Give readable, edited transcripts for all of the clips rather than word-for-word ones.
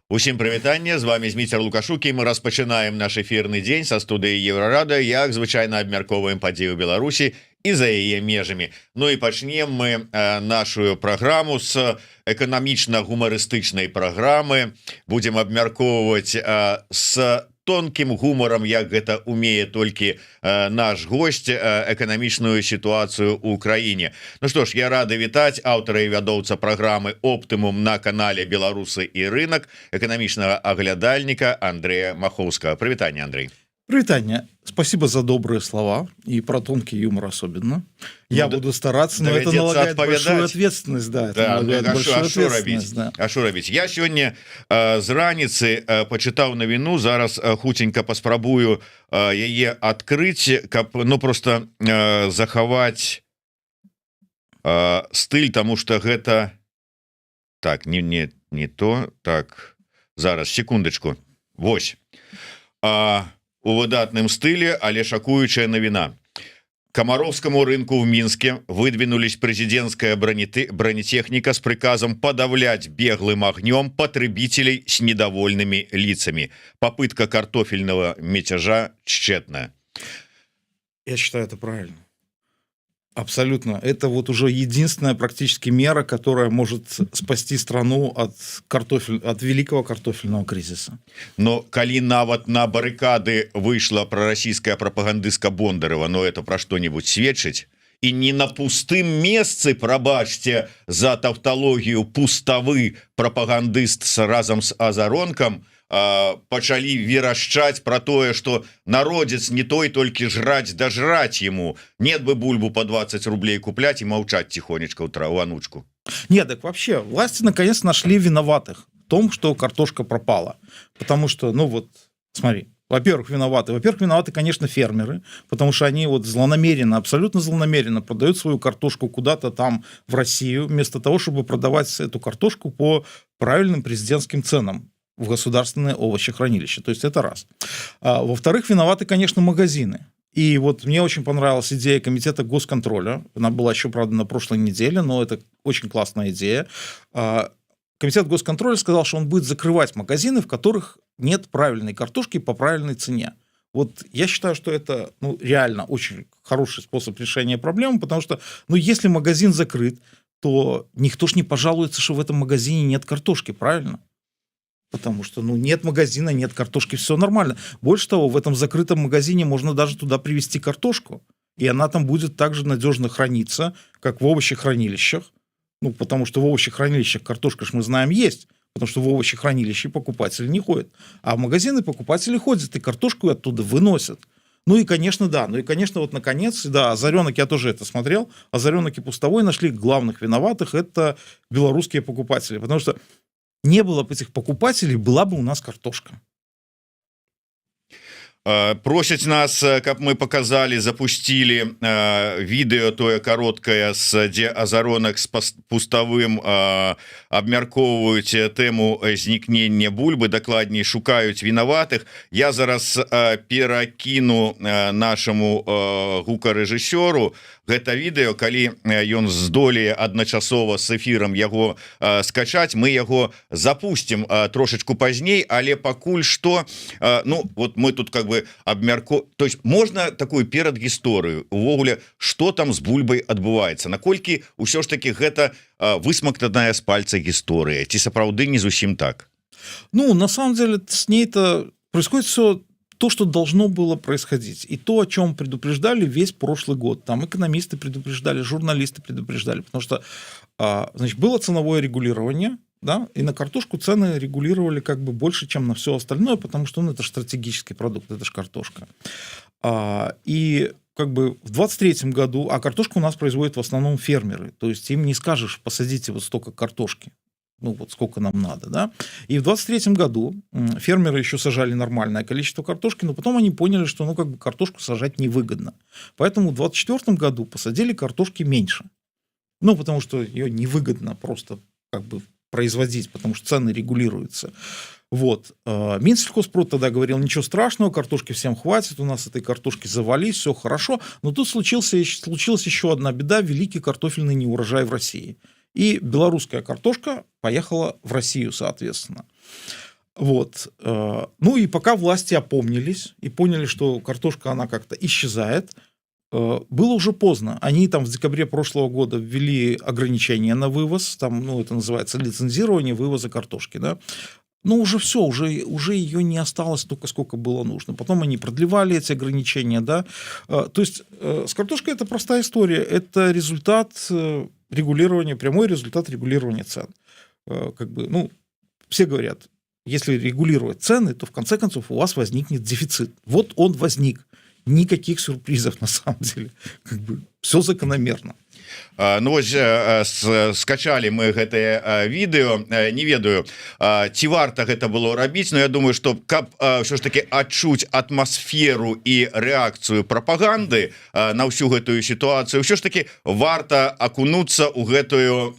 Усім прывітанне, з вами Зміцер Лукашукі. Мы распачынаем наш эфірны дзень са студыі Еўрарада, як звычайна абмяркоўваем падзеі ў Беларусі і за яе межамі. Ну і пачнем мы нашу праграму з эканамічна-гумарыстычнай праграмы. Будзем абмяркоўваць з тонкім гумарам, як гэта умее толькі наш госць, эканамічную сітуацыю ў краіне. Ну што ж, я рады вітаць аўтара і вядоўца праграмы «Оптымум» на канале «Беларусы і рынок», эканамічнага аглядальніка Андрэя Махоўскага. Прывітанне, Андрей. Прывітанне. Спасибо за добрые слова и про тонкий юмор особенно. Я буду стараться, но это налагает большую ответственность. Да, А что робить? Я сегодня з раніцы почитал новину, зараз хутенько паспрабую яе открыть, каб просто захаваць стыль, тому что гэта так, не то, так, зараз, секундочку. Вось. У выдатным стыле, але шокуючая новина. Комаровскому рынку в Минске выдвинулись президентская бронетехника с приказом подавлять беглым огнем потребителей с недовольными лицами. Попытка картофельного мятежа тщетная. Я считаю, это правильно. Абсолютно. Это вот уже единственная практически мера, которая может спасти страну от великого картофельного кризиса. Но коли нават на баррикады вышла пророссийская пропагандистка Бондарева, но это про что-нибудь сведчить, и не на пустым месцы, пробачьте за тавтологию, пустовы пропагандист разом с Азаронком пачалі верашчаць про тое, что народец не той толькі жрать да жрать ему, нет бы бульбу по 20 рублей куплять и молчать тихонечко у анучку. Нет, так вообще власти наконец нашли виноватых в том, что картошка пропала, потому что, ну вот, смотри, во-первых, виноваты, конечно, фермеры, потому что они вот злонамеренно, абсолютно злонамеренно продают свою картошку куда-то там в Россию, вместо того, чтобы продавать эту картошку по правильным президентским ценам в государственное овощехранилище. То есть это раз. Во-вторых, виноваты, конечно, магазины. И вот мне очень понравилась идея комитета госконтроля. Она была еще, правда, на прошлой неделе, но это очень классная идея. Комитет госконтроля сказал, что он будет закрывать магазины, в которых нет правильной картошки по правильной цене. Вот я считаю, что это реально очень хороший способ решения проблемы, потому что если магазин закрыт, то никто ж не пожалуется, что в этом магазине нет картошки, правильно? Потому что, нет магазина, нет картошки, все нормально. Больше того, в этом закрытом магазине можно даже туда привезти картошку, и она там будет так же надежно храниться, как в овощехранилищах. Потому что в овощехранилищах картошка, мы знаем, есть, потому что в овощехранилище покупатели не ходят. А в магазины покупатели ходят, и картошку оттуда выносят. И, конечно, да. И, конечно, вот, наконец, да, Озаренок, я тоже это смотрел, Озаренок и Пустовой нашли главных виноватых, это белорусские покупатели, потому что не было бы этих покупателей, была бы у нас картошка. Просяць нас, каб мы показали, запустили відэо тое кароткае, дзе Азаронак з Пустовым абмяркоўваюць тэму знікнення бульбы, дакладней шукаюць вінаватых. Я зараз перакіну нашаму гукарэжысёру гэта відэо, калі ён здолее адначасова з эфірам яго скачаць, мы яго запустим трошечку пазней, але пакуль што вот мы тут как бы то есть можно такую перад гісторыю увогуле, что там с бульбой адбываецца, наколькі ўсё ж таки гэта высмактаная з пальца гісторыя, ці сапраўды не зусім так? На самом деле с ней-то происходит все то, что должно было происходить, и то, о чем предупреждали весь прошлый год. Там экономисты предупреждали, журналисты предупреждали, потому что было ценовое регулирование, да, и на картошку цены регулировали как бы больше, чем на все остальное, потому что это же стратегический продукт, это же картошка. И как бы в 23-м году, а картошку у нас производят в основном фермеры, то есть им не скажешь, посадите вот столько картошки, вот сколько нам надо, да. И в 23-м году фермеры еще сажали нормальное количество картошки, но потом они поняли, что как бы картошку сажать невыгодно. Поэтому в 24-м году посадили картошки меньше. Ну, потому что ее невыгодно просто как бы производить, потому что цены регулируются. Вот. Минсельхозпрод тогда говорил, ничего страшного, картошки всем хватит, у нас этой картошки завались, все хорошо. Но тут случилась еще одна беда, великий картофельный неурожай в России. И белорусская картошка поехала в Россию, соответственно. Вот. Ну и пока власти опомнились и поняли, что картошка, она как-то исчезает, было уже поздно. Они там в декабре прошлого года ввели ограничения на вывоз, там, ну, это называется лицензирование вывоза картошки, да. Но уже все, уже ее не осталось столько, сколько было нужно. Потом они продлевали эти ограничения, да. То есть с картошкой это простая история, это результат регулирования, прямой результат регулирования цен. Как бы, ну, все говорят, если регулировать цены, то в конце концов у вас возникнет дефицит. Вот он возник. Никаких сюрпризов на самом деле. Как бы все закономерно. Ну вось скачалі мы гэтае відэо, не ведаю, ці варта гэта было рабіць, но я думаю, што каб ўсё ж таки адчуць атмасферу і рэакцыю прапаганды на ўсю гэтую сітуацыю, ўсё ж таки варта акунуцца ў гэтую,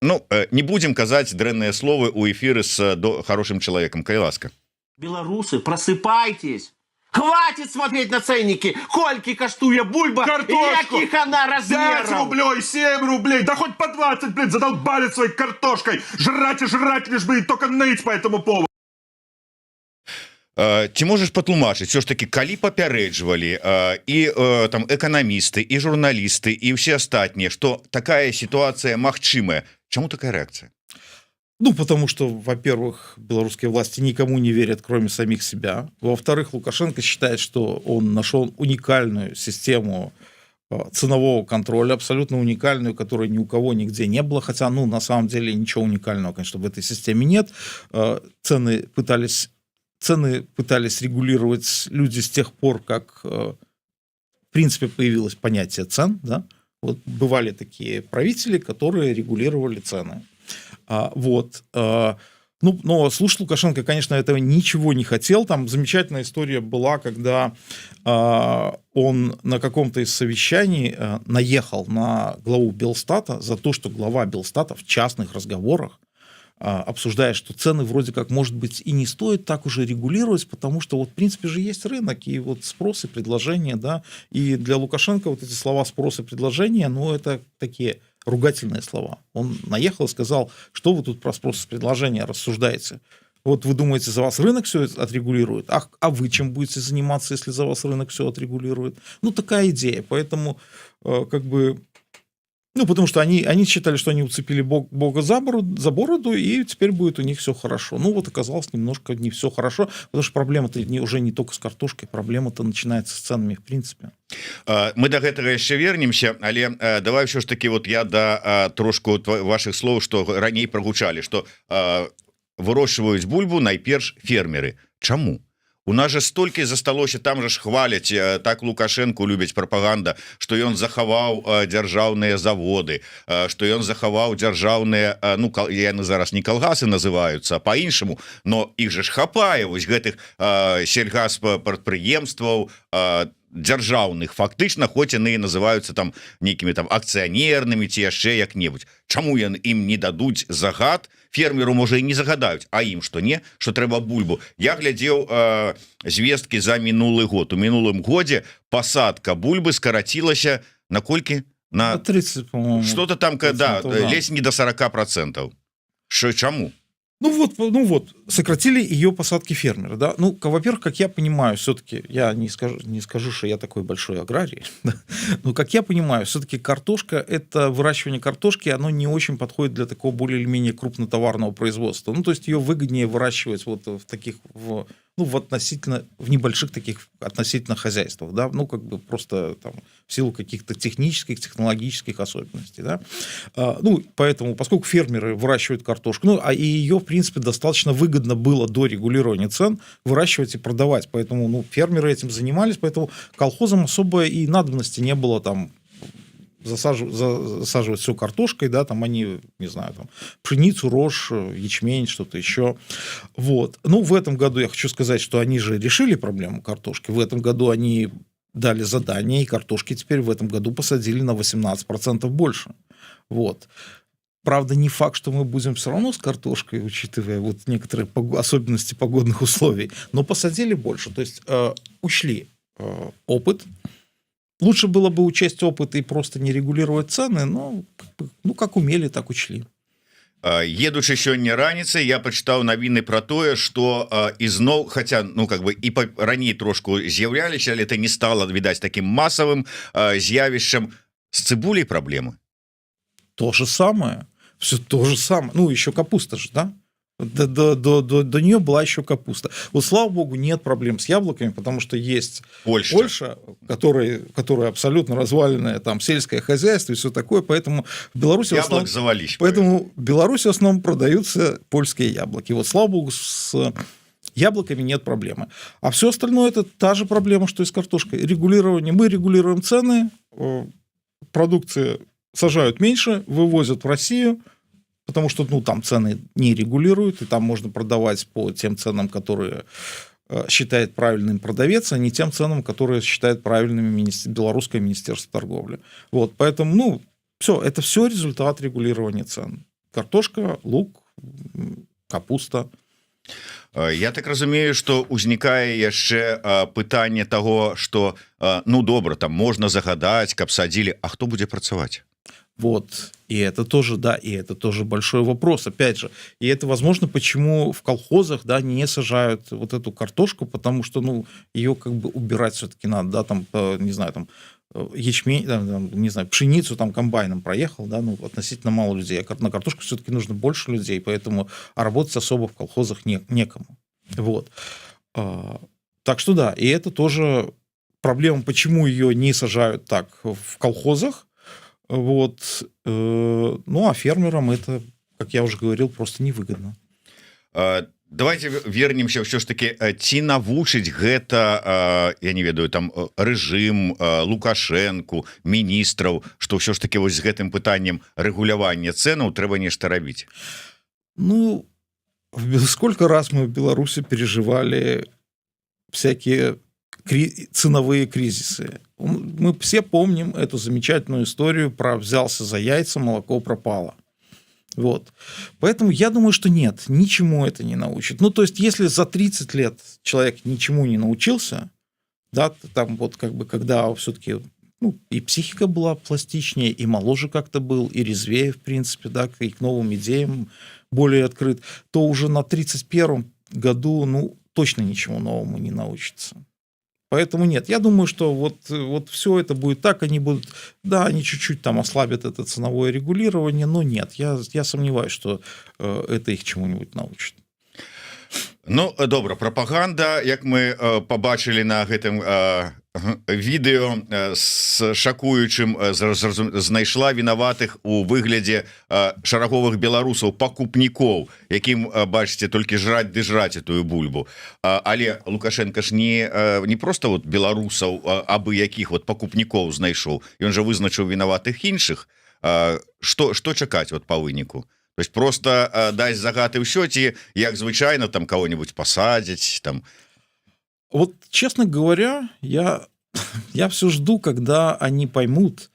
ну, не будем казаць дрэнныя словы ў эфіры з хорошим чалавекам, калі ласка. Белорусы, просыпайтесь! Хватит смотреть на ценники! Кольки коштуе бульба, картошку! яких она 5 размеров! рублей, 7 рублей, да хоть по 20, блин, задолбали своей картошкой. Жрать и жрать лишь бы и только ныть по этому поводу. Ці можаш патлумачыць, все ж таки калі папярэджвалі і там эканамісты і журналісты і ўсе астатнія, што такая сітуацыя магчымая, чаму такая рэакцыя? Ну, потому что, во-первых, белорусские власти никому не верят, кроме самих себя. Во-вторых, Лукашенко считает, что он нашел уникальную систему ценового контроля, абсолютно уникальную, которой ни у кого нигде не было. Хотя, ну, на самом деле, ничего уникального, конечно, в этой системе нет. Цены пытались регулировать люди с тех пор, как, в принципе, появилось понятие цен. Да? Вот бывали такие правители, которые регулировали цены. Вот. Ну, но слушать Лукашенко, конечно, этого ничего не хотел. Там замечательная история была, когда он на каком-то из совещаний наехал на главу Белстата за то, что глава Белстата в частных разговорах обсуждая, что цены вроде как, может быть, и не стоит так уже регулировать, потому что вот, в принципе, же есть рынок, и вот спрос и предложение, да, и для Лукашенко вот эти слова спрос и предложение, ну, это такие ругательные слова. Он наехал и сказал, что вы тут про спрос и предложение рассуждаете. Вот вы думаете, за вас рынок все отрегулирует, а вы чем будете заниматься, если за вас рынок все отрегулирует? Ну, такая идея, поэтому как бы... Ну, потому что они считали, что они уцепили Бога за бороду, и теперь будет у них все хорошо. Ну, вот оказалось немножко не все хорошо, потому что проблема-то уже не только с картошкой, проблема-то начинается с ценами в принципе. Мы до гэтага яшчэ вернемся, але давай ўсё ж таки вот я да трошку ваших слоў, што раней прагучалі, што вырошчваюць бульбу найперш фермеры. Чаму? У нас же столькі засталося, там же ж хваляць, так Лукашенко любіць прапаганда, што ён захаваў дзяржаўныя заводы, што ён захаваў дзяржаўныя, ну, яны зараз не калгасы называюцца, а по-іншаму, но іх же ж хапае вось гэтых сельгаспрадпрыемстваў дзяржаўных, фактычна, хоць яны і называюцца там нейкімі там акцыянернымі ці яшчэ як-небудзь. Чаму ім не дадуць загад? Фермеру, можа, і не загадаюць, а ім што не, што трэба бульбу. Я глядзеў звесткі за мінулы год. У мінулым годзе пасадка бульбы скарацілася на колькі? На 30, по-моему. Что-то там, да, ледзь не до 40%. Чаму? Ну вот, сократили ее посадки фермера, да. Ну, во-первых, как я понимаю, все-таки, я не скажу, что я такой большой аграрий, но как я понимаю, все-таки картошка, это выращивание картошки, оно не очень подходит для такого более или менее крупнотоварного производства. Ну, то есть ее выгоднее выращивать вот в таких, в небольших таких относительно хозяйствах, да, ну, как бы просто там в силу каких-то технических, технологических особенностей, да. Ну, поэтому, поскольку фермеры выращивают картошку, ну, и ее, в принципе, достаточно выгодно было до регулирования цен выращивать и продавать, поэтому, ну, фермеры этим занимались, поэтому колхозам особо и надобности не было там засаживать все картошкой, да, там они, не знаю, там пшеницу, рожь, ячмень, что-то еще. Вот. Ну, в этом году я хочу сказать, что они же решили проблему картошки. В этом году они дали задание, и картошки теперь в этом году посадили на 18% больше. Вот. Правда, не факт, что мы будем все равно с картошкой, учитывая вот некоторые особенности погодных условий, но посадили больше. То есть учли опыт. Лучше было бы учесть опыт и просто не регулировать цены, но как умели, так учли. Едучы сёння раніцай я пачытаў навіны про тое что ізноў хотя і раней трошку з'яўляліся, але это не стало відаць таким масавым з'явішчам. С цыбулей проблемы? То же самое, все то же самое. Еще капуста же, да? До нее была еще капуста. Вот, слава богу, нет проблем с яблоками, потому что есть Польша, которая абсолютно разваленная, там сельское хозяйство и все такое, поэтому в Беларуси в Беларуси в основном продаются польские яблоки. Вот, слава богу, с яблоками нет проблемы. А все остальное это та же проблема, что и с картошкой. Регулирование. Мы регулируем цены, продукции сажают меньше, вывозят в Россию, потому что там цены не регулируют, и там можно продавать по тем ценам, которые считает правильным продавец, а не тем ценам, которые считает правильными Белорусское министерство торговли. Вот, поэтому, это все результат регулирования цен. Картошка, лук, капуста. Я так разумею, что узнікае яшчэ пытанне того, что добра, там можна загадаць, каб садзілі, а хто будзе працаваць? Вот, и это тоже, да, и это тоже большой вопрос, опять же. И это, возможно, почему в колхозах, да, не сажают вот эту картошку, потому что, ее как бы убирать все-таки надо, да, там, не знаю, там, ячмень, там, не знаю, пшеницу там комбайном проехал, да, относительно мало людей, а на картошку все-таки нужно больше людей, поэтому работать особо в колхозах некому. Вот. Так что да, и это тоже проблема, почему ее не сажают так в колхозах. Вот. А фермерам это, как я уже говорил, просто невыгодно. Давайте вернемся все ж таки, ці навучыць гэта, я не ведаю, там рэжым, Лукашенко, міністраў, што ўсё ж таки вось з гэтым пытаннем рэгулявання цэнаў трэба нешта рабіць. Сколько раз мы в Беларуси переживали всякие ценовые кризисы. Мы все помним эту замечательную историю про «взялся за яйца, молоко пропало». Вот. Поэтому я думаю, что нет, ничему это не научит. То есть, если за 30 лет человек ничему не научился, да, там вот как бы, когда все-таки и психика была пластичнее, и моложе как-то был, и резвее, в принципе, да, и к новым идеям более открыт, то уже на 31-м году, точно ничему новому не научится. Поэтому нет, я думаю, что вот все это будет так, они чуть-чуть там ослабят это ценовое регулирование, но нет, я сомневаюсь, что это их чему-нибудь научит. Добра, прапаганда, як мы побачили на гэтым відэо з шакуючым, знайшла вінаватых у выглядзе шараговых беларусаў, пакупнікоў, якім, бачыце, толькі жраць ды жраць этую бульбу. Але Лукашенко ж не просто вот беларусаў, абы якіх вот пакупнікоў знайшоў, ён жа вызначыў вінаватых іншых. Што чакаць вот па выніку? То есть просто даць загад і ўсё, ці як звычайно там кого-нибудь посадить там? Вот, честно говоря, я все жду, когда они поймут,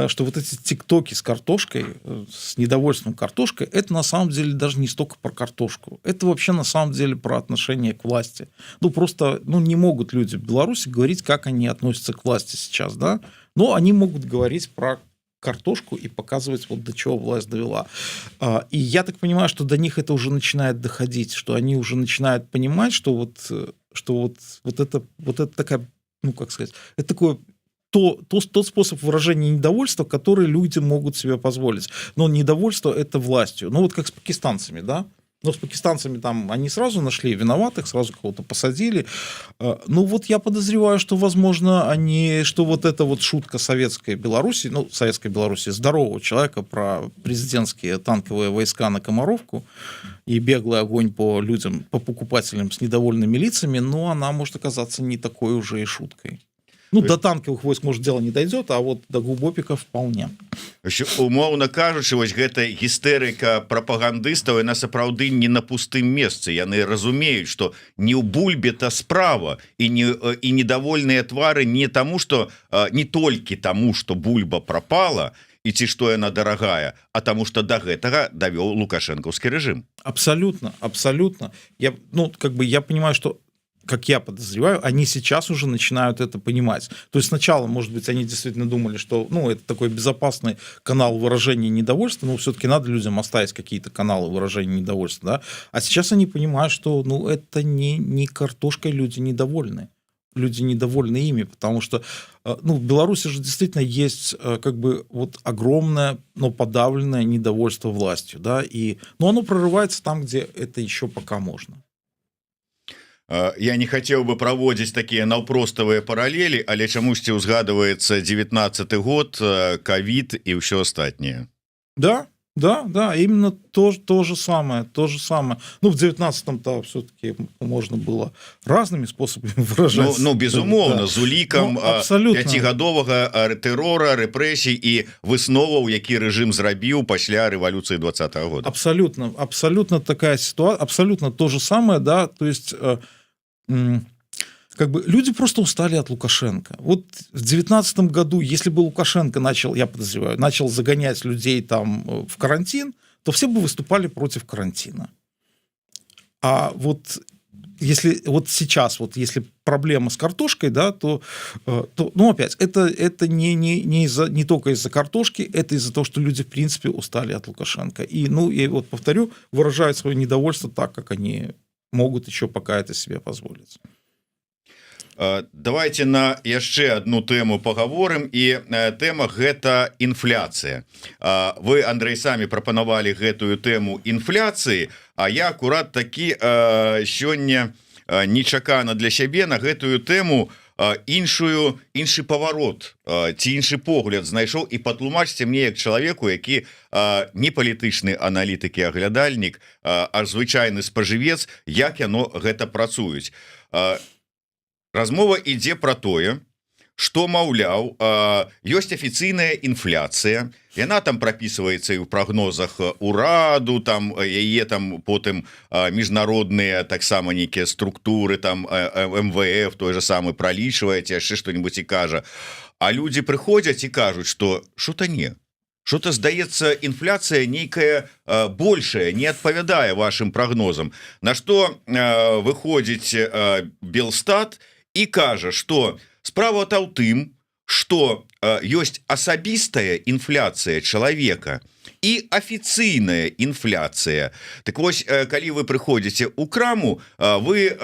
что вот эти тиктоки с картошкой, с недовольством картошкой, это на самом деле даже не столько про картошку. Это вообще на самом деле про отношение к власти. Просто не могут люди в Беларуси говорить, как они относятся к власти сейчас, да? Но они могут говорить про картошку и показывать, вот до чего власть довела. И я так понимаю, что до них это уже начинает доходить, что они уже начинают понимать, что вот это такая, как сказать, это такое тот способ выражения недовольства, который люди могут себе позволить. Но недовольство это властью. Вот как с пакистанцами, да? Но с пакистанцами там они сразу нашли виноватых, сразу кого-то посадили. Вот я подозреваю, что, возможно, что вот эта вот шутка советской Беларуси, здорового человека про президентские танковые войска на Комаровку и беглый огонь по людям, по покупателям с недовольными лицами, она может оказаться не такой уже и шуткой. Ну, до танковых войск, может, дело не дойдет, а вот до глубопика вполне. Умоўна кажучы, вось гэта гістэрыка прапагандыстаў, яна сапраўды не на пустым месцы. Яны разумеюць, што не ў бульбе-то справа і недовольныя твары не таму, што не толькі таму, што бульба прапала, і ці што яна дарагая, а таму што да гэтага давёў лукашэнкаўскі рэжым. Абсолютно, абсолютно. Я понимаю, что, как я подозреваю, они сейчас уже начинают это понимать. То есть сначала, может быть, они действительно думали, что, это такой безопасный канал выражения недовольства, но все-таки надо людям оставить какие-то каналы выражения недовольства, да? А сейчас они понимают, что, это не картошкой люди недовольны. Люди недовольны ими, потому что в Беларуси же действительно есть огромное, но подавленное недовольство властью, да, но оно прорывается там, где это еще пока можно. Я не хотел бы проводить такие наўпроставыя параллели, але чамусьці узгадывается 19-й год, ковид и все остальное. Да, именно то же самое. В 19-м-то все-таки можно было разными способами выражаться. Безумоўно, да. З улікам 5гадовага тэрора, рэпрэсій і высноваў, які рэжым зрабіў пасля рэвалюцыі 20-го года. Абсолютно такая ситуация, абсолютно то же самое, да, то есть люди просто устали от Лукашенко. Вот в 19 году, если бы Лукашенко начал загонять людей там в карантин, то все бы выступали против карантина. А вот если сейчас, если проблема с картошкой, да, то опять, это не только из-за картошки, это из-за того, что люди, в принципе, устали от Лукашенко. И вот повторю, выражают свое недовольство так, как они могут еще пока это себе позволить. Давайте на яшчэ одну тэму паговорым, і тэма гэта інфляцыя. Вы, Андрей, самі прапанавалі гэтую тэму інфляцыі, а я акурат такі сёння нечакана для сябе на гэтую тэму іншы паварот ці іншы погляд знайшоў, і патлумачце мне як чалавеку, які не палітычны аналітык і аглядальнік, а звычайны спажывец, як яно гэта працуюць. Размова ідзе пра тое, што, маўляў, ёсць афіцыйная інфляцыя, яна там прапісваецца і ў прагнозах ураду, там яе там потым міжнародныя таксама нейкія структуры, там МВФ той же самы пралічвае, ці яшчэ што-нибудь і кажа. А людзі прыходзяць і кажуць, што што-то не. Что-то, здаецца, інфляцыя нейкая большая, не адпавядае вашим прагнозам. На што выходзіць Белстат і кажа, што справа-то ў тым, што ёсць асабістая інфляцыя чалавека і афіцыйная інфляцыя. Так вось, калі вы прыходзіце ў краму, вы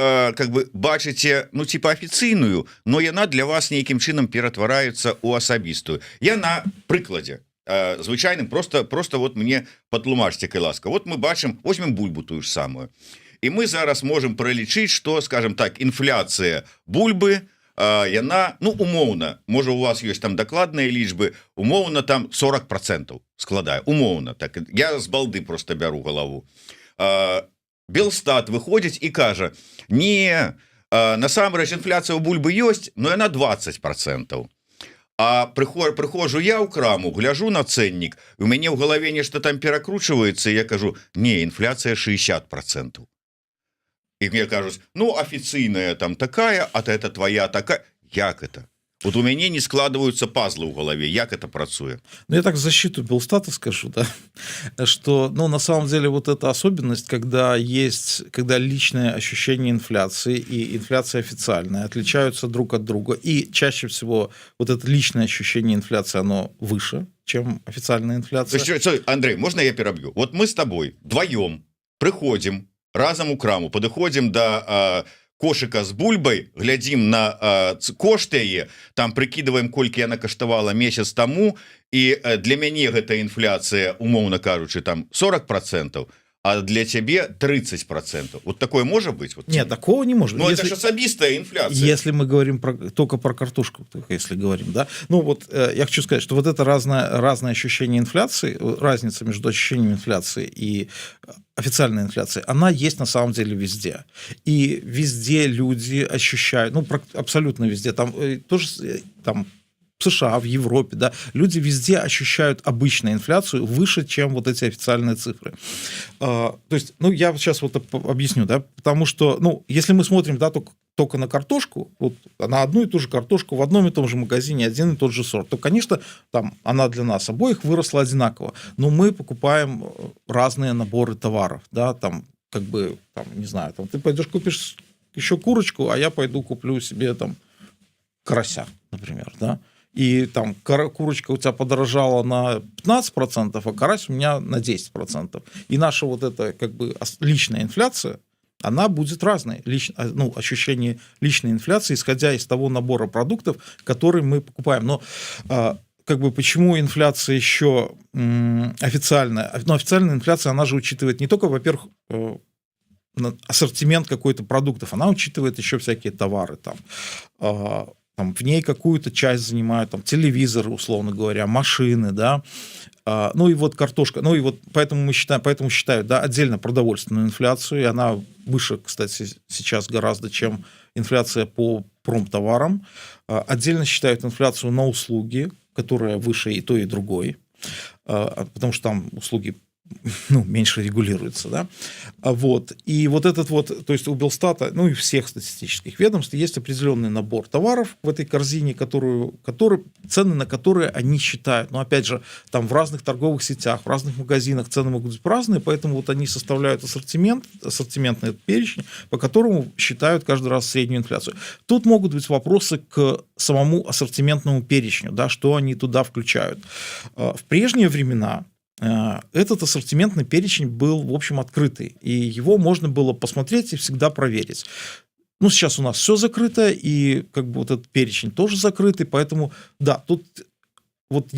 бачыце, афіцыйную, но яна для вас нейкім чынам ператвараецца ў асабістую. Я на прыкладзе звычайным, просто вот мне патлумачце, кай ласка. Вот мы бачым, возьмем бульбу тую ж самую. І мы зараз можем пралічыць, што, скажем так, інфляцыя бульбы, яна, умоўна, можа у вас ёсць там дакладныя лічбы, умоўна там 40% складае, умоўна, так, я з балды просто бяру галаву. Белстат выходзіць і кажа, не, насамрэч інфляцыя ў бульбы ёсць, но яна 20%. А прыходжу я ў краму, гляжу на цэннік, у мяне ў галаве нешта там перакручваецца, і я кажу, не, інфляцыя 60%. И мне кажут, официальная там такая, а это твоя такая. Як это? Вот у меня не складываются пазлы в голове. Як это працуе? Я так в защиту Белстата скажу, да, что, на самом деле вот эта особенность, когда личное ощущение инфляции и инфляция официальная отличаются друг от друга, и чаще всего вот это личное ощущение инфляции, оно выше, чем официальная инфляция. Андрей, можно я перебью? Вот мы с тобой вдвоем приходим разам у краму, падыходзім да кошыка з бульбай, глядзім на кошт яе, там прыкідваем, колькі яна каштавала месяц таму, і для мяне гэта інфляцыя, умоўна кажучы, там 40%, а для цябе 30%. Вот такое может быть? Вот, Нет, такого не может быть. Ну, это же особистая инфляция. Если мы говорим только про картошку, если говорим, да. Ну, вот я хочу сказать, что вот это разное ощущение инфляции, разница между ощущением инфляции и официальной инфляцией, она есть на самом деле везде. И везде люди ощущают, ну, абсолютно везде, там тоже там в США, в Европе, да, люди везде ощущают обычную инфляцию выше, чем вот эти официальные цифры. То есть, ну, я сейчас вот объясню, да, потому что, ну, если мы смотрим, да, только на картошку, вот на одну и ту же картошку в одном и том же магазине, один и тот же сорт, то, конечно, там она для нас обоих выросла одинаково, но мы покупаем разные наборы товаров, да, там, как бы, там, не знаю, там, ты пойдешь купишь еще курочку, а я пойду куплю себе, там, карася, например, да, и там курочка у тебя подорожала на 15%, а карась у меня на 10%. И наша вот эта как бы личная инфляция, она будет разной. Ну, ощущение личной инфляции, исходя из того набора продуктов, которые мы покупаем. Но как бы почему инфляция еще официальная? Но официальная инфляция, она же учитывает не только, во-первых, ассортимент какой-то продуктов, она учитывает еще всякие товары там, в ней какую-то часть занимают там, телевизоры, условно говоря, машины, да, ну и вот картошка, ну и вот поэтому считают, да, отдельно продовольственную инфляцию, и она выше, кстати, сейчас гораздо, чем инфляция по промтоварам, отдельно считают инфляцию на услуги, которая выше и той, и другой, потому что там услуги, ну, меньше регулируется, да, вот, и вот этот вот, то есть у Белстата, ну, и всех статистических ведомств есть определенный набор товаров в этой корзине, цены на которые они считают, но, опять же, там в разных торговых сетях, в разных магазинах цены могут быть разные, поэтому вот они составляют ассортиментный перечень, по которому считают каждый раз среднюю инфляцию. Тут могут быть вопросы к самому ассортиментному перечню, да, что они туда включают. В прежние времена этот ассортиментный перечень был, в общем, открытый, и его можно было посмотреть и всегда проверить. Ну, сейчас у нас все закрыто, и как бы вот этот перечень тоже закрытый, поэтому, да, тут вот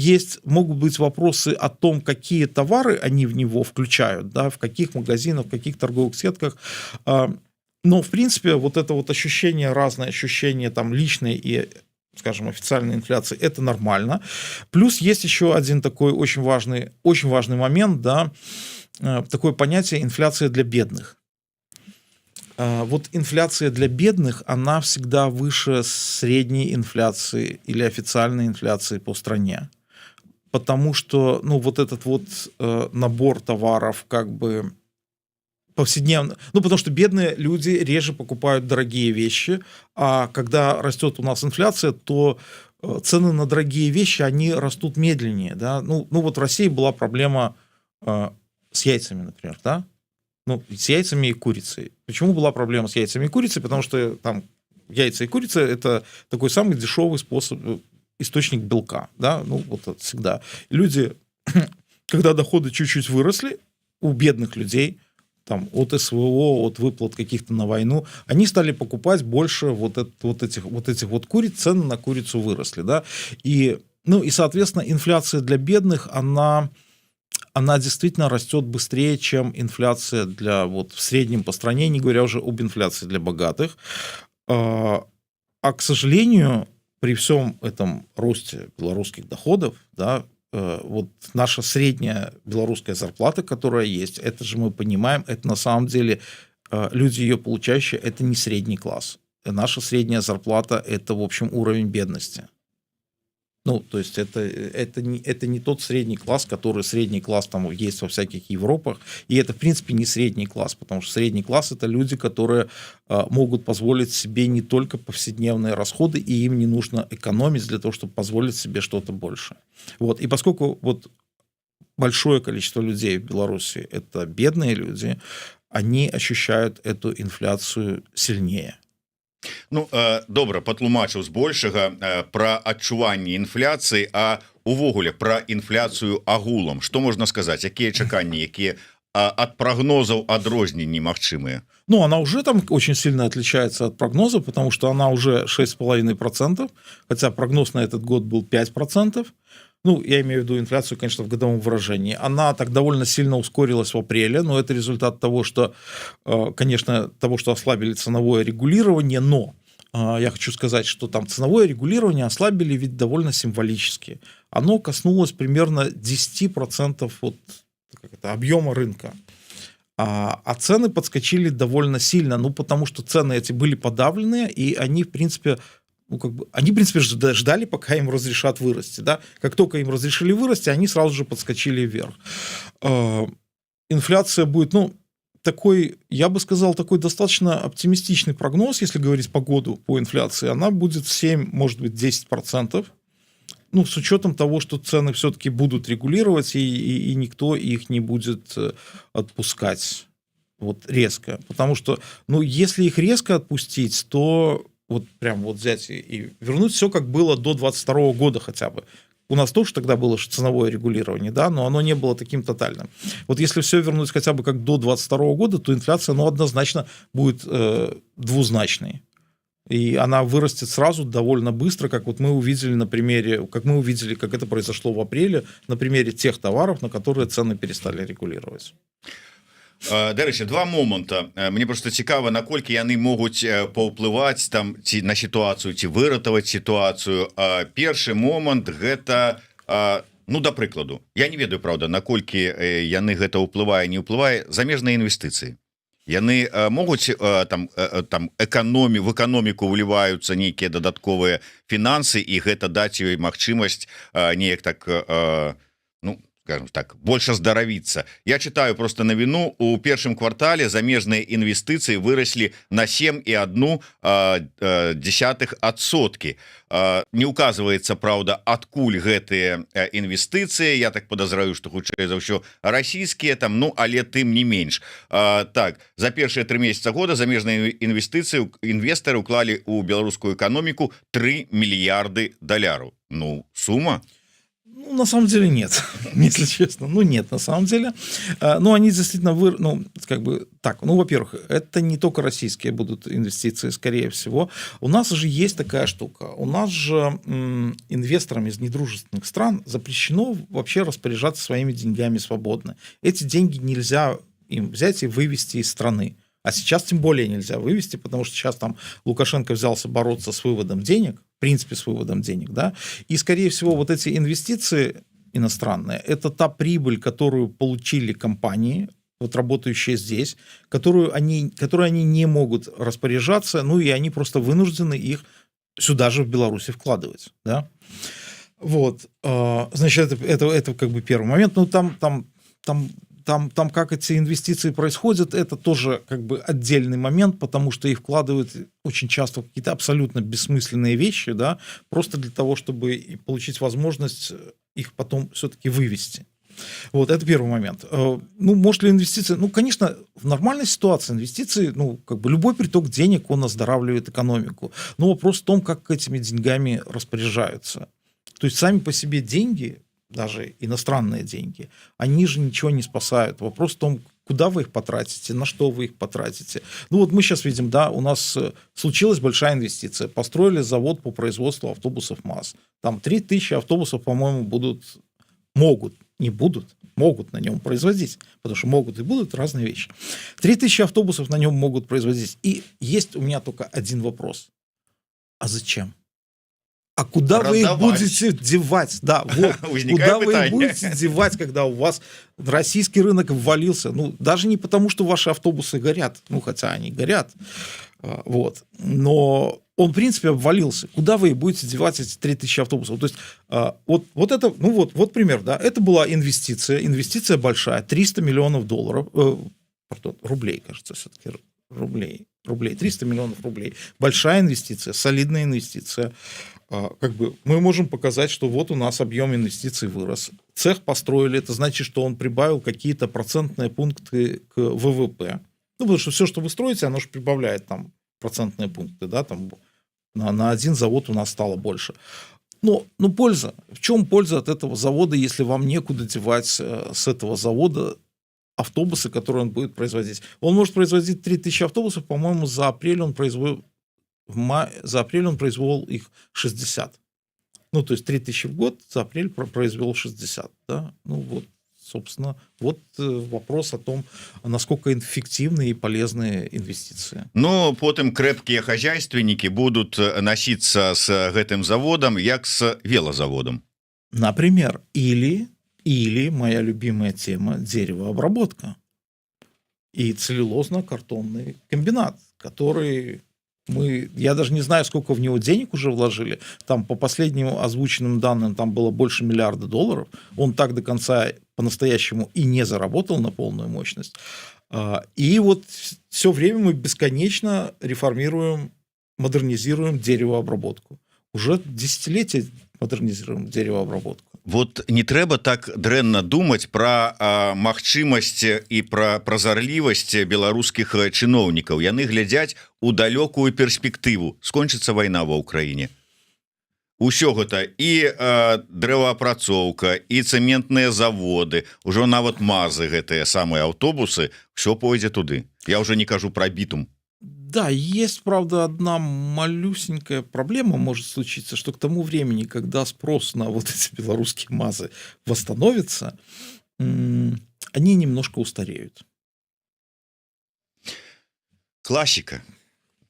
могут быть вопросы о том, какие товары они в него включают, да, в каких магазинах, в каких торговых сетках. Но, в принципе, вот это вот ощущение, разные ощущения там личные и, скажем, официальной инфляции, это нормально. Плюс есть еще один такой очень важный момент, да, такое понятие инфляция для бедных. Вот инфляция для бедных, она всегда выше средней инфляции или официальной инфляции по стране. Потому что, ну, вот этот вот набор товаров как бы повседневно, ну, потому что бедные люди реже покупают дорогие вещи, а когда растет у нас инфляция, то цены на дорогие вещи, они растут медленнее, да, ну вот в России была проблема с яйцами, например, да, ну, с яйцами и курицей. Почему была проблема с яйцами и курицей? Потому что там яйца и курица – это такой самый дешевый источник белка, да, ну, вот это всегда. Люди, когда доходы чуть-чуть выросли, у бедных людей, там, от СВО, от выплат каких-то на войну, они стали покупать больше вот этих куриц, цены на курицу выросли, да, и, ну, и, соответственно, инфляция для бедных, она действительно растет быстрее, чем инфляция в среднем по стране, не говоря уже об инфляции для богатых, а, к сожалению, при всем этом росте белорусских доходов, да, вот наша средняя белорусская зарплата, которая есть, это же мы понимаем, это на самом деле люди ее получающие, это не средний класс. Наша средняя зарплата – это, в общем, уровень бедности. Ну, то есть это не тот средний класс, который средний класс там есть во всяких Европах, и это, в принципе, не средний класс, потому что средний класс – это люди, которые могут позволить себе не только повседневные расходы, и им не нужно экономить для того, чтобы позволить себе что-то больше. Вот. И поскольку вот большое количество людей в Беларуси – это бедные люди, они ощущают эту инфляцию сильнее. Ну, добра, патлумачыў збольшага пра адчуванне інфляцыі, а увогуле пра інфляцыю агулам. Што можна сказаць, якія чаканні, якія ад прогнозаў адрозненні магчымыя? Ну, она уже там очень сильно отличается от прогноза, потому что она уже 6,5%, хотя прогноз на этот год был 5%. ну, я имею в виду инфляцию, конечно, в годовом выражении, она так довольно сильно ускорилась в апреле, но это результат того, что, конечно, того, что ослабили ценовое регулирование, но я хочу сказать, что там ценовое регулирование ослабили ведь довольно символически. Оно коснулось примерно 10% вот, объема рынка. А цены подскочили довольно сильно, ну, потому что цены эти были подавлены, и они, в принципе, ждали, пока им разрешат вырасти. Да? Как только им разрешили вырасти, они сразу же подскочили вверх. Инфляция будет, ну, такой, я бы сказал, такой достаточно оптимистичный прогноз, если говорить по году по инфляции, она будет 7, может быть, 10%. Ну, с учетом того, что цены все-таки будут регулировать, и никто их не будет отпускать вот резко. Потому что, ну, если их резко отпустить, то вот прям вот взять и вернуть все, как было до 2022 года хотя бы. У нас тоже тогда было ценовое регулирование, да, но оно не было таким тотальным. Вот если все вернуть хотя бы как до 2022 года, то инфляция, ну, однозначно будет двузначной. И она вырастет сразу довольно быстро, как вот мы увидели на примере, как это произошло в апреле, на примере тех товаров, на которые цены перестали регулировать. До речі, два момента. Мені просто цікаво, наколькі яны могуць паўплываць там ці на сітуацыю, ці выратаваць сітуацыю. Першы момант гэта, ну, да прыкладу, я не ведаю, правда, наколькі яны гэта ўплывае, не ўплывае, замежныя інвестыцыі. Яны могуць там в эканоміку выліваюцца нейкія дадатковыя фінансы, і гэта даць ёй магчымасць неяк так, ну, скажем так, больше здаравіцца. Я читаю просто навіну, у першым квартале замежныя інвестыцыі выраслі на 7,1%. Не указывается, правда, адкуль гэтыя інвестыцыі. Я так подозраю, что хутчэй за ўсё расійскія там, ну, але тым не менш. Так, за першыя 3 месяца года замежныя інвестыцыі інвестары уклалі у беларускую эканоміку 3 мільярды даляраў. Ну, сума. Ну, на самом деле нет, если честно. Ну, нет, на самом деле. Ну, они действительно, ну, как бы так, ну, во-первых, это не только российские будут инвестиции, скорее всего. У нас же есть такая штука. У нас же инвесторам из недружественных стран запрещено вообще распоряжаться своими деньгами свободно. Эти деньги нельзя им взять и вывести из страны. А сейчас тем более нельзя вывести, потому что сейчас там Лукашенко взялся бороться с выводом денег, в принципе, с выводом денег, да, и, скорее всего, вот эти инвестиции иностранные, это та прибыль, которую получили компании, вот работающие здесь, которой они не могут распоряжаться, ну, и они просто вынуждены их сюда же, в Беларуси, вкладывать, да. Вот, значит, это как бы первый момент, ну, там как эти инвестиции происходят, это тоже как бы отдельный момент, потому что их вкладывают очень часто в какие-то абсолютно бессмысленные вещи, да, просто для того, чтобы получить возможность их потом все-таки вывести. Вот, это первый момент. Ну, может ли инвестиции... Ну, конечно, в нормальной ситуации инвестиции, ну, как бы любой приток денег, он оздоравливает экономику. Но вопрос в том, как этими деньгами распоряжаются. То есть сами по себе деньги, даже иностранные деньги, они же ничего не спасают. Вопрос в том, куда вы их потратите, на что вы их потратите. Ну вот мы сейчас видим, да, у нас случилась большая инвестиция. Построили завод по производству автобусов МАЗ. Там 3000 автобусов, по-моему, могут на нем производить. Потому что могут и будут разные вещи. 3000 автобусов на нем могут производить. И есть у меня только один вопрос. А зачем? А куда вы их будете девать? Да, вот. Куда вы их будете девать, когда у вас российский рынок ввалился? Ну, даже не потому, что ваши автобусы горят, ну, хотя они горят, вот, но он, в принципе, обвалился. Куда вы будете девать эти 3000 автобусов? То есть, вот это, ну, вот пример, да, это была инвестиция большая, 300 миллионов рублей, кажется, все-таки, рублей, 300 миллионов рублей. Большая инвестиция, солидная инвестиция. Как бы мы можем показать, что вот у нас объем инвестиций вырос. Цех построили, это значит, что он прибавил какие-то процентные пункты к ВВП. Ну, потому что все, что вы строите, оно же прибавляет там процентные пункты, да, там на один завод у нас стало больше. Но польза. В чем польза от этого завода, если вам некуда девать с этого завода автобусы, которые он будет производить? Он может производить 3000 автобусов, по-моему, за апрель он произвел их 60. Ну, то есть 3000 в год, за апрель произвел 60. Да? Ну, вот, собственно, вот вопрос о том, насколько эффективны и полезны инвестиции. Ну потым крэпкія хозяйственники будут носиться с гэтым заводом як с велозаводом. Например, или моя любимая тема — деревообработка и целлюлозно-картонный комбинат, который я даже не знаю, сколько в него денег уже вложили. Там по последним озвученным данным там было больше $1 миллиарда. Он так до конца по-настоящему и не заработал на полную мощность. И вот все время мы бесконечно реформируем, модернизируем деревообработку. Уже десятилетия модернизируем деревообработку. Вот не трэба так дрэнна думаць про магчымасць і про празарлівасць беларускіх чыноўнікаў. Яны глядзяць у далёкую перспектыву. Скончыцца вайна ва ўкраіне. Усё гэта і дрэваапрацоўка, і цэментныя заводы, ужо нават мазы, гэтыя самыя аўтобусы, все пойдзе туды. Я уже не кажу про бітум. Да, есть, правда, одна малюсенькая проблема может случиться, что к тому времени, когда спрос на вот эти белорусские МАЗы восстановится, они немножко устареют. Классика.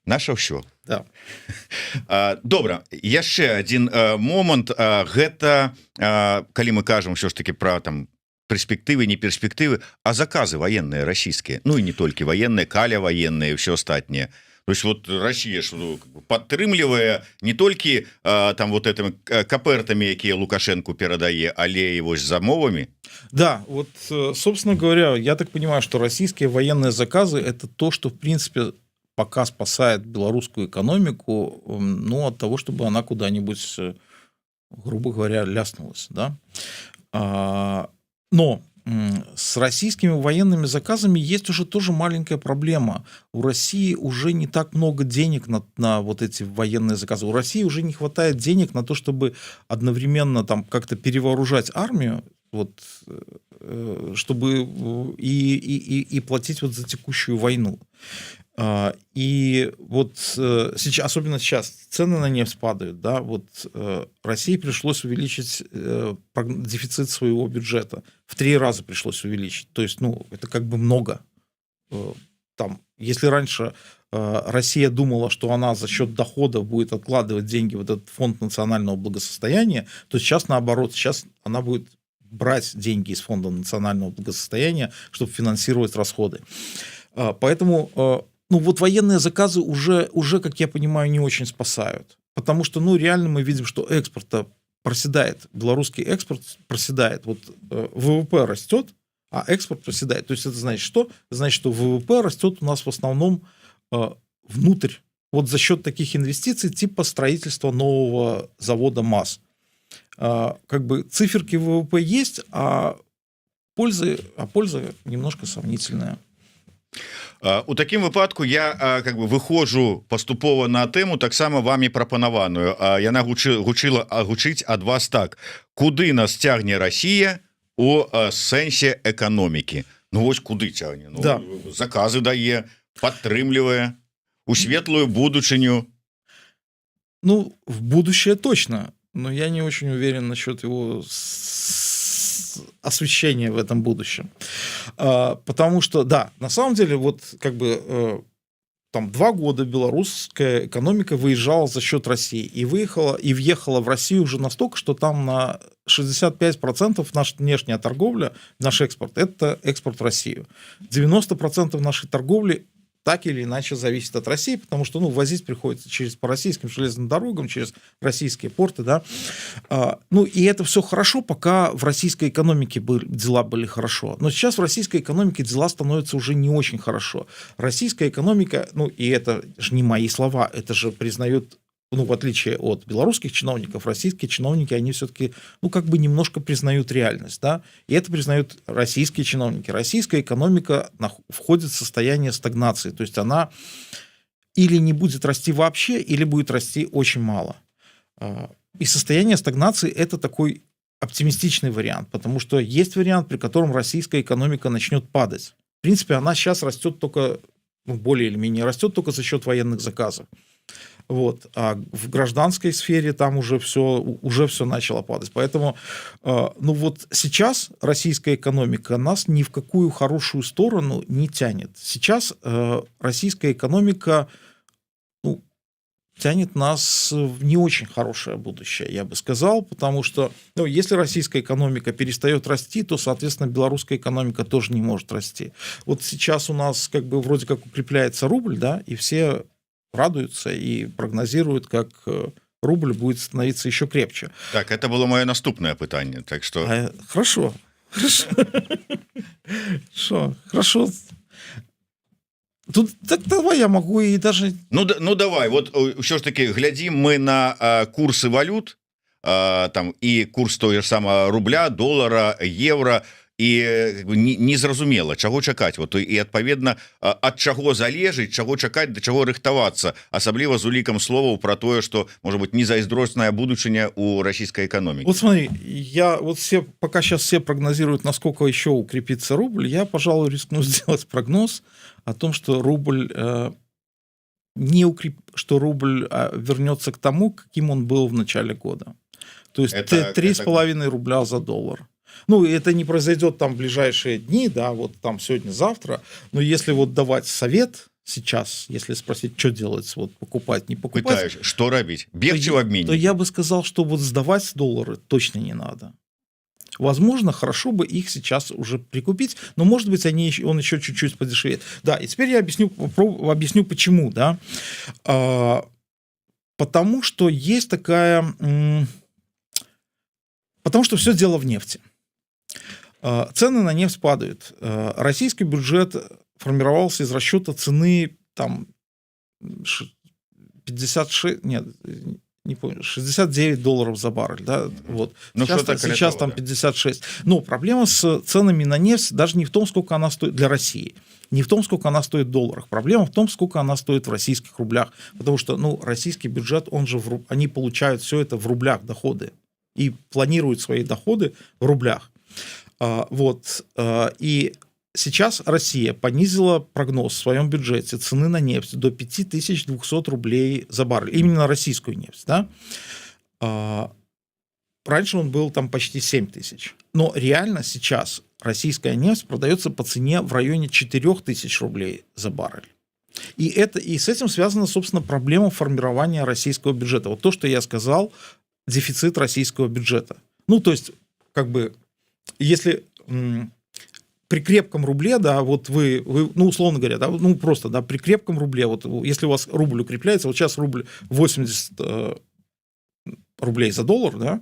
Наша ўсё. Да. Добра, яшчэ один момант. Гэта калі мы кажам ўсё ж таки про там перспектывы, не перспектывы, а заказы военные российские, ну и не только военные, каля военные и все остальное. То есть вот Россия падтрымлівае не только там вот этими капертами, якія Лукашенко перадае, але и вось замовами. Да, вот, собственно говоря, я так понимаю, что российские военные заказы — это то, что, в принципе, пока спасает белорусскую экономику, ну, от того, чтобы она куда-нибудь, грубо говоря, ляснулась, да. Но с российскими военными заказами есть уже тоже маленькая проблема. У России уже не так много денег на вот эти военные заказы. У России уже не хватает денег на то, чтобы одновременно там как-то перевооружать армию, вот, чтобы и платить вот за текущую войну. И вот сейчас, особенно сейчас, цены на нефть падают, да, вот России пришлось увеличить дефицит своего бюджета, в 3 раза пришлось увеличить, то есть, ну, это как бы много. Там, если раньше Россия думала, что она за счет доходов будет откладывать деньги в этот фонд национального благосостояния, то сейчас наоборот, сейчас она будет брать деньги из фонда национального благосостояния, чтобы финансировать расходы. Поэтому ну, вот военные заказы уже, как я понимаю, не очень спасают. Потому что, ну, реально мы видим, что экспорт проседает. Белорусский экспорт проседает. Вот ВВП растет, а экспорт проседает. То есть это значит что? Это значит, что ВВП растет у нас в основном внутрь. Вот за счет таких инвестиций типа строительства нового завода МАЗ. Как бы циферки ВВП есть, а польза немножко сомнительная. У такім выпадку я как бы выходжу паступова на тэму таксама вами прапанаваную. Яна гучыць ад вас так: куды нас цягне Россия у сэнсе эканомікі? Ну вось куды цягне? Ну, да. Заказы дае, падтрымлівае у светлую будучыню. Ну, в будущее точно, но я не очень уверен насчет его освещения в этом будущем. Потому что, да, на самом деле, вот как бы там 2 года белорусская экономика выезжала за счет России и въехала в Россию уже настолько, что там на 65% наша внешняя торговля, наш экспорт — это экспорт в Россию. 90% нашей торговли так или иначе зависит от России, потому что, ну, возить приходится по российским железным дорогам, через российские порты, да. Ну, и это все хорошо, пока в российской экономике дела были хорошо. Но сейчас в российской экономике дела становятся уже не очень хорошо. Российская экономика, ну, и это же не мои слова, это же признают, ну, в отличие от белорусских чиновников, российские чиновники, они все-таки, ну, как бы немножко признают реальность, да, и это признают российские чиновники. Российская экономика входит в состояние стагнации, то есть она или не будет расти вообще, или будет расти очень мало. И состояние стагнации — это такой оптимистичный вариант, потому что есть вариант, при котором российская экономика начнет падать. В принципе, она сейчас растет только, ну, более или менее растет только за счет военных заказов. Вот. А в гражданской сфере там уже все начало падать. Поэтому, ну вот сейчас российская экономика нас ни в какую хорошую сторону не тянет. Сейчас российская экономика, ну, тянет нас в не очень хорошее будущее, я бы сказал, потому что, ну, если российская экономика перестает расти, то, соответственно, белорусская экономика тоже не может расти. Вот сейчас у нас как бы вроде как укрепляется рубль, да, и все радуются и прогнозируют, как рубль будет становиться еще крепче. Так, это было мое наступное пытанне, так что Хорошо. Хорошо. Тут так давай я могу и даже... Ну давай, вот ўсё ж таки глядзім мы на курсы валют, там і курс той же самого рубля, долара, евро, і незразумела чаго чакаць, вот і адпаведна ад чаго залежыць, чаго чакаць, да чаго рыхтавацца, асабліва з улікам словаў про тое, что может быть незайздросная будучыня у российской экономики. Вот смотри, пока сейчас все прогнозируют, насколько еще укрепится рубль, я, пожалуй, рискну сделать прогноз о том, что рубль вернется к тому, каким он был в начале года. То есть 3,5 рубля за доллар. Ну, это не произойдет там в ближайшие дни, да, вот там сегодня-завтра, но если вот давать совет сейчас, если спросить, что делать, вот покупать, не покупать... Пытаешь, что робить? Бегче в обмене? То я бы сказал, что вот сдавать доллары точно не надо. Возможно, хорошо бы их сейчас уже прикупить, но, может быть, он еще чуть-чуть подешевеет. Да, и теперь я объясню почему, да. Потому что есть такая... Потому что все дело в нефти. Цены на нефть падают. Российский бюджет формировался из расчета цены там 56... Нет, не помню, $69 за баррель, да, вот. Ну, сейчас там 56. Но проблема с ценами на нефть даже не в том, сколько она стоит для России, не в том, сколько она стоит в долларах. Проблема в том, сколько она стоит в российских рублях. Потому что, ну, российский бюджет, они получают все это в рублях, доходы, и планируют свои доходы в рублях. Вот. И сейчас Россия понизила прогноз в своем бюджете цены на нефть до 5200 рублей за баррель. Именно российскую нефть. Да? Раньше он был там почти 7 тысяч. Но реально сейчас российская нефть продается по цене в районе 4000 рублей за баррель. И с этим связана, собственно, проблема формирования российского бюджета. Вот то, что я сказал, дефицит российского бюджета. Ну, то есть, как бы, если... При крепком рубле, да, вот вы, ну, условно говоря, да, ну, просто, да, при крепком рубле, вот, если у вас рубль укрепляется, вот сейчас рубль 80 рублей за доллар, да,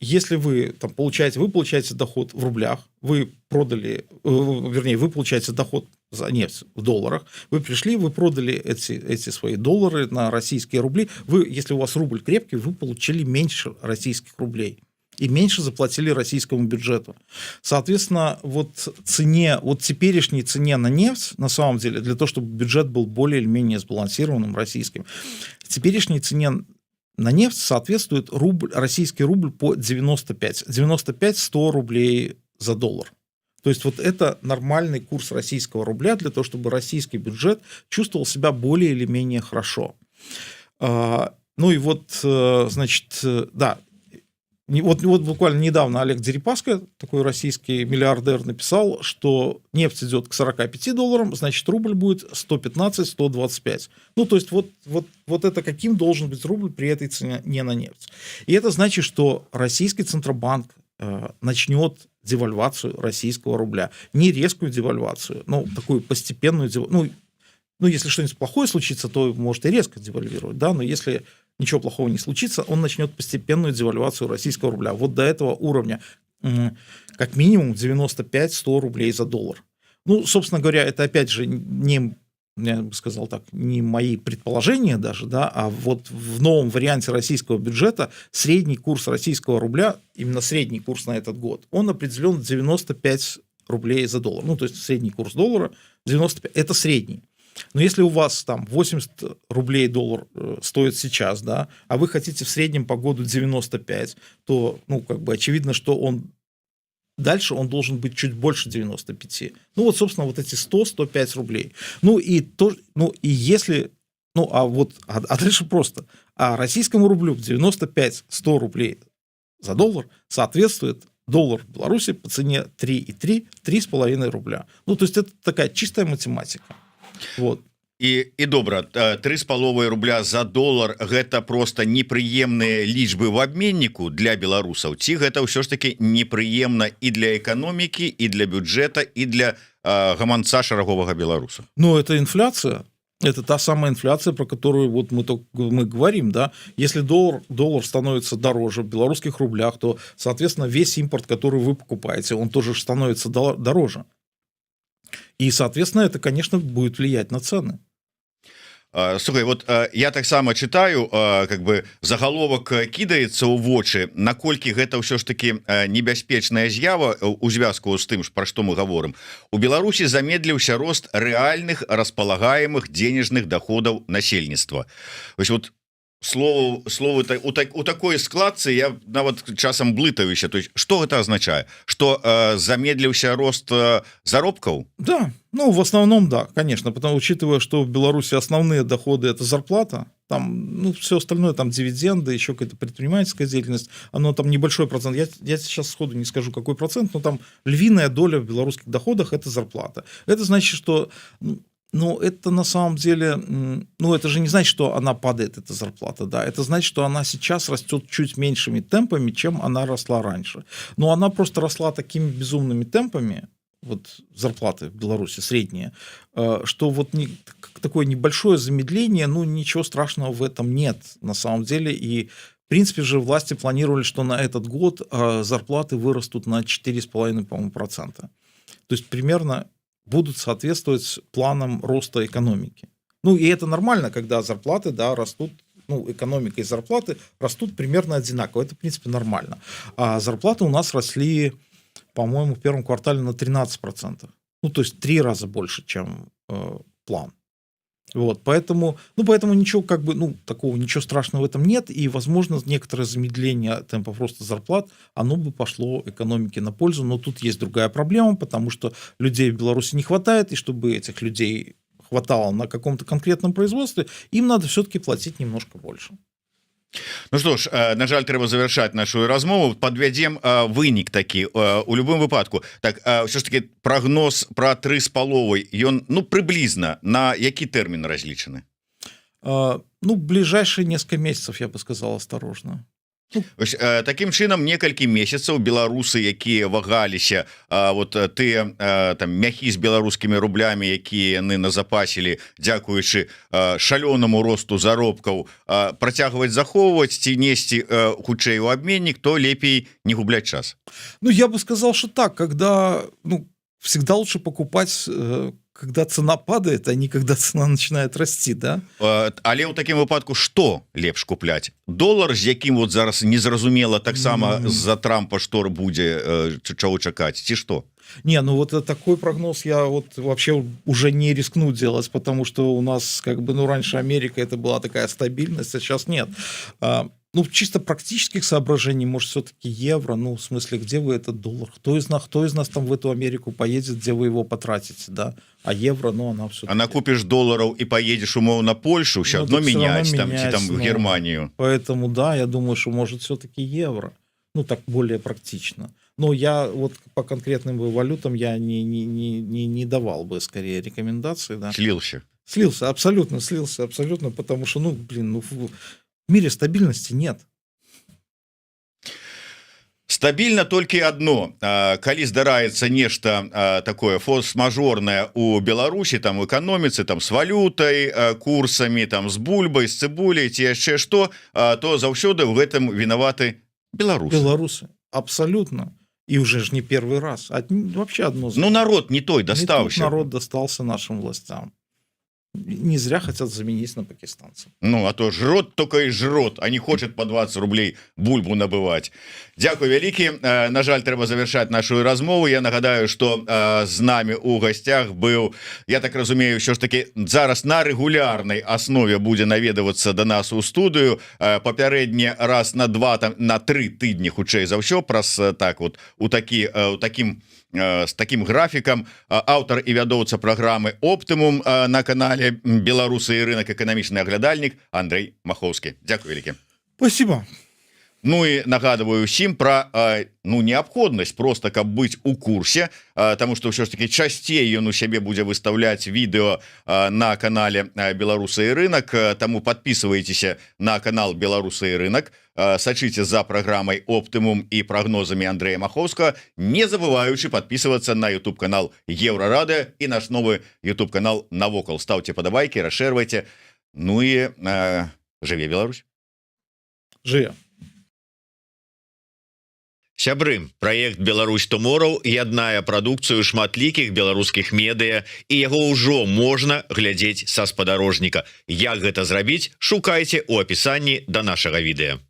если вы там получаете доход в рублях, вы получаете доход за нефть в долларах, вы пришли, вы продали эти свои доллары на российские рубли, если у вас рубль крепкий, вы получили меньше российских рублей. И меньше заплатили российскому бюджету. Соответственно, вот теперешней цене на нефть, на самом деле, для того, чтобы бюджет был более или менее сбалансированным российским, теперешней цене на нефть соответствует российский рубль по 95-100 рублей за доллар. То есть вот это нормальный курс российского рубля для того, чтобы российский бюджет чувствовал себя более или менее хорошо. Ну и вот, значит, да, вот буквально недавно Олег Дерипаска, такой российский миллиардер, написал, что нефть идет к $45, значит, рубль будет 115-125. Ну, то есть вот это каким должен быть рубль при этой цене на нефть. И это значит, что российский Центробанк начнет девальвацию российского рубля. Не резкую девальвацию, но такую постепенную девальвацию. Ну, если что-нибудь плохое случится, то может и резко девальвировать, да, но если ничего плохого не случится, он начнет постепенную девальвацию российского рубля. Вот до этого уровня как минимум 95-100 рублей за доллар. Ну, собственно говоря, это опять же не, я бы сказал так, не мои предположения даже, да, а вот в новом варианте российского бюджета средний курс российского рубля, именно средний курс на этот год, он определен 95 рублей за доллар. Ну, то есть средний курс доллара 95, это средний. Но если у вас там 80 рублей доллар стоит сейчас, да, а вы хотите в среднем по году 95, то, ну, как бы очевидно, что дальше он должен быть чуть больше 95. Ну, вот, собственно, вот эти 100-105 рублей. Ну, и если Ну, а дальше просто. А российскому рублю 95-100 рублей за доллар соответствует доллар в Беларуси по цене 3,3, 3,5 рубля. Ну, то есть это такая чистая математика. Вот. і добра 3,5 рубля за долар гэта просто непрыемныя лічбы в абменніку для беларусаў ці гэта ўсё ж таки непрыемна і для эканомікі і для бюджэта і для гаманца шараговага беларуса? Но это инфляция. Это та самая инфляция, про которую вот мы говорим, да. Если доллар становится дороже в белорусских рублях, то, соответственно, весь импорт, который вы покупаете, он тоже становится дороже. И, соответственно, это, конечно, будет влиять на цены. Слухай, вот я таксама читаю, как бы загаловак кідаецца ў вочы, наколькі гэта ўсё ж таки небяспечная з'ява у звязку з тым, пра што мы гаворым. У Беларусі замедліўся рост рэальных располагаемых денежных доходаў насельніцтва. Вось вот слово у такой складцы я нават часам блытаюся. То есть что это означает? Что замедлился рост заработков? Да, ну в основном да, конечно, потому учитывая, что в Беларуси основные доходы это зарплата, там, ну все остальное, там дивиденды, еще какая-то предпринимательская деятельность, оно там небольшой процент, я сейчас сходу не скажу какой процент, но там львиная доля в белорусских доходах это зарплата. Это значит, что ну, это на самом деле, ну, это же не значит, что она падает, эта зарплата, да, это значит, что она сейчас растет чуть меньшими темпами, чем она росла раньше. Но она просто росла такими безумными темпами, вот зарплаты в Беларуси средние, что вот такое небольшое замедление, ну, ничего страшного в этом нет на самом деле, и в принципе же власти планировали, что на этот год зарплаты вырастут на 4,5%, по-моему, процента. То есть примерно будут соответствовать планам роста экономики. Ну, и это нормально, когда зарплаты, да, растут, ну, экономика и зарплаты растут примерно одинаково. Это, в принципе, нормально. А зарплаты у нас росли, по-моему, в первом квартале на 13%. Ну, то есть 3 раза больше, чем план. Вот, поэтому ничего, как бы, ну, такого ничего страшного в этом нет, и, возможно, некоторое замедление темпов роста зарплат, оно бы пошло экономике на пользу, но тут есть другая проблема, потому что людей в Беларуси не хватает, и чтобы этих людей хватало на каком-то конкретном производстве, им надо все-таки платить немножко больше. Ну что ж, на жаль, трэба завершаць нашу размову, подвядзем вынік такі у любым выпадку. Так, ўсё ж таки прогноз про 3,5 ён, ну, прыблізна на які тэрмін разлічаны? Ну, ближайшие несколько месяцев, я бы сказал, осторожно. Ось, таким чынам некалькі месяцаў беларусы, якія вагаліся, вот тыя там мяхі з беларускімі рублямі, якія яны назапасілі дзякуючы шалёнаму росту заробкаў, працягваць захоўваць ці несці хутчэй у абменнік, то лепей не губляць час. Ну, я бы сказал, что так, когда, ну, всегда лучше покупать, когда цена падает, а не когда цена начинает расти, да? Але ў такім выпадку што лепш купляць? Долар, з якім вот зараз незразумела таксама з-за Трампа што будзе, чаго чакаць, ці што? Не, ну вот такой прогноз я вот вообще уже не рискну делать, потому что у нас как бы, ну, раньше Америка это была такая стабильность, а сейчас нет. Ну, чисто практических соображений, может, все-таки евро, ну, в смысле, где вы этот доллар? Кто из нас там в эту Америку поедет, где вы его потратите, да? А евро, ну, она все-таки... А накупишь долларов и поедешь, умовно, на Польшу, все равно менять, там, менять, там, в Германию. Поэтому, да, я думаю, что, может, все-таки евро. Ну, так более практично. Но я вот по конкретным валютам я не давал бы, скорее, рекомендации, да. Слился, абсолютно, потому что, ну, блин, ну... В мире стабильности нет. Стабільна толькі адно, калі здараецца нешта такое форс-мажорнае у Беларусі, там, у эканоміцы, там, з валютай, курсамі, там, з бульбай, з цыбуляй ці яшчэ што, то заўсёды ў гэтым вінаваты беларусы. Беларусы, абсолютно. И уже ж не первый раз. Вообще одно. Ну, народ не той достался. Народ достался нашим властям. Не зря хотят заменить на пакистанцев. Ну, а то жрот только и жрот, а не хочет по 20 рублей бульбу набывать. Дякую вялікі. На жаль, трэба завершаць нашу размову. Я нагадаю, что з намі у гасцях быў, я так разумею, ўсё ж таки зараз на регулярнай аснове будзе наведавацца до нас у студыю. Папярэдні раз на 2, там, на 3 тыдні хутчэй за ўсё праз так вот у такім с таким графікам, аўтар і вядоўца праграмы Оптымум на канале Беларусы і рынок, эканамічны аглядальнік Андрей Махоўскі. Дзякуй вялікі. Спасибо. Ну і нагадываю усім про неабходнасць просто каб быць у курсе, тому что ўсё ж таки часцей ён у сябе будзе выставляць відэо на канале Беларусы і рынок, таму подписывайтеся на канал Беларусы і рынок, сачыце за праграмай Оптымум і прагнозамі Андрэя Махоўскага, не забываючы подписываться на YouTube канал Еўрарада і наш новы YouTube канал Навокал. Ставьте падабайкі, расшэрвайце. Ну і жыве Беларусь. Жыве. Сябры, праект Беларусь Tomorrow яднае прадукцыю шматлікіх беларускіх медыа, і яго ўжо можна глядзець са спадарожніка. Як гэта зрабіць, шукайце ў апісанні да нашага відэа.